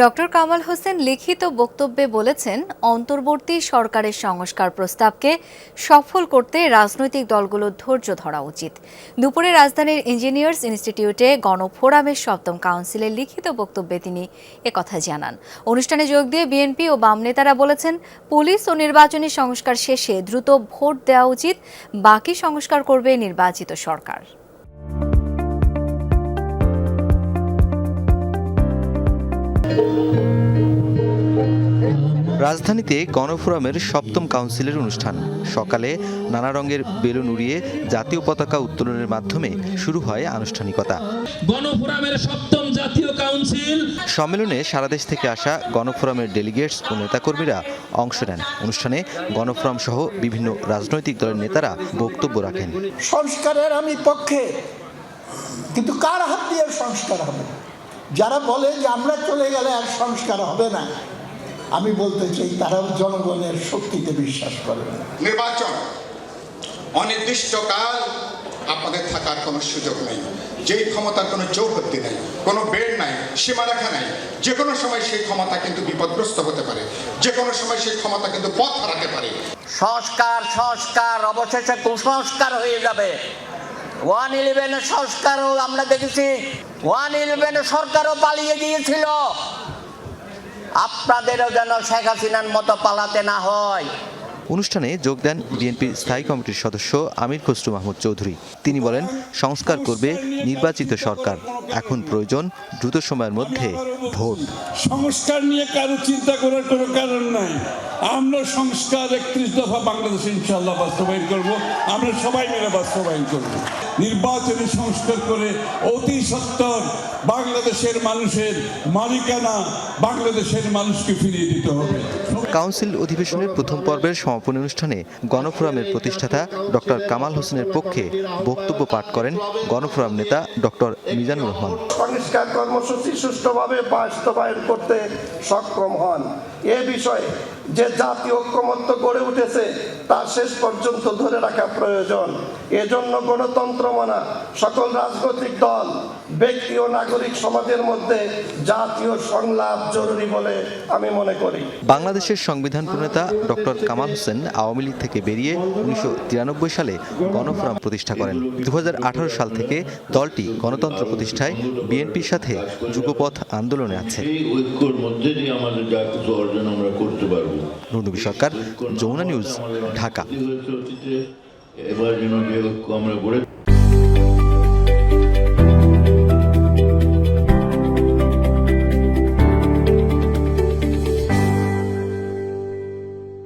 Doctor Kamal Hossain লিখিত বক্তব্যে বলেছেন, অন্তর্বর্তী সরকারের সংস্কার প্রস্তাবকে সফল করতে রাজনৈতিক দলগুলোর ধৈর্য ধরা উচিত। দুপুরে রাজধানীর ইঞ্জিনিয়ার্স ইনস্টিটিউটে গণফোরামের সপ্তম কাউন্সিলের লিখিত বক্তব্যে তিনি একথা জানান। অনুষ্ঠানে যোগ দিয়ে বিএনপি ও বাম নেতারা বলেছেন, পুলিশ ও নির্বাচনী সংস্কার শেষে দ্রুত ভোট দেওয়া উচিত, বাকি সংস্কার করবে নির্বাচিত সরকার। রাজধানীতে গণফোরামের সপ্তম কাউন্সিলের অনুষ্ঠান। সকালে নানা রঙের বেলুন উড়িয়ে জাতীয় পতাকা উত্তোলনের মাধ্যমে শুরু হয় আনুষ্ঠানিকতা। গণফোরামের সপ্তম জাতীয় কাউন্সিল সম্মেলনে সারা দেশ থেকে আসা গণফোরামের ডেলিগেটস ও নেতাকর্মীরা অংশ নেন। অনুষ্ঠানে গণফোরাম সহ বিভিন্ন রাজনৈতিক দলের নেতারা বক্তব্য রাখেন। সংস্কারের আমি পক্ষে, কিন্তু কার হাত দিয়ে সংস্কার হবে? যারা বলে যে আমরা চলে গেলে আর সংস্কার হবে না, আমি বলতে চাই তারাও জনগণের শক্তিতে বিশ্বাস করে না। নির্বাচন অনির্দিষ্টকাল আপনাদের থাকার কোনো সুযোগ নেই, যেই ক্ষমতার কোনো চৌহদ্দি নেই, কোনো বেড় নাই, সীমারেখা নাই। যে কোনো সময় সেই ক্ষমতা কিন্তু বিপদগ্রস্ত হতে পারে, যে কোনো সময় সেই ক্ষমতা কিন্তু পথ হারাতে পারে। সংস্কার অবশেষে কুসংস্কার হয়ে যাবে। 111 সংস্কারও আমরা দেখেছি, 111 সরকারও পালিয়ে গিয়েছিল। আপনাদেরও যেন শেখ হাসিনার মতো পালাতে না হয়। অনুষ্ঠানে যোগ দেন বিএনপির স্থায়ী কমিটির সদস্য আমির খসরু মাহমুদ চৌধুরী। তিনি বলেন, সংস্কার করবে নির্বাচিত সরকার, এখন প্রয়োজন দ্রুত সময়ের মধ্যে ভোট। সংস্কার নিয়ে কারো চিন্তা করার কোনো কারণ নাই। আমরা সংস্কার 31 দফা বাংলাদেশে ইনশাআল্লাহ বাস্তবায়ন করব, আমরা সবাই মিলে বাস্তবায়ন করব। নির্বাচনী সংস্কার করে অতি সত্বর বাংলাদেশের মানুষের মালিকানা বাংলাদেশের মানুষকে ফিরিয়ে দিতে হবে। কাউন্সিল অধিবেশনের প্রথম পর্বের সমাপনী অনুষ্ঠানে গণফোরামের প্রতিষ্ঠাতা ডক্টর কামাল হোসেনের পক্ষে বক্তব্য পাঠ করেন গণফোরাম নেতা ডক্টর মিজানুর রহমান। সংস্কার কর্মসূচি সুষ্ঠুভাবে বাস্তবায়ন করতে সক্ষম হন। এ বিষয়ে যে জাতীয় ঐক্যমত্য গড়ে উঠেছে তা শেষ পর্যন্ত ধরে রাখা প্রয়োজন। এজন্য গণতন্ত্র মানা সকল রাজনৈতিক দল, ব্যক্তি ও নাগরিক সমাজের মধ্যে জাতীয় সংলাপ জরুরি বলে আমি মনে করি। বাংলাদেশের সংবিধান প্রণেতা ডক্টর কামাল হোসেন আওয়ামী লীগ থেকে বেরিয়ে 1993 সালে গণফোরাম প্রতিষ্ঠা করেন। 2018 সাল থেকে দলটি গণতন্ত্র প্রতিষ্ঠায় বিএনপির সাথে যুগপথ আন্দোলনে আছে। ঐক্যের মধ্যে দিয়ে আমাদের যা কিছু অর্জন আমরা করতে পারবো। নুরনবী সরকার, যমুনা নিউজ, ঢাকা। এবার যেন যে ঐক্য আমরা গড়ে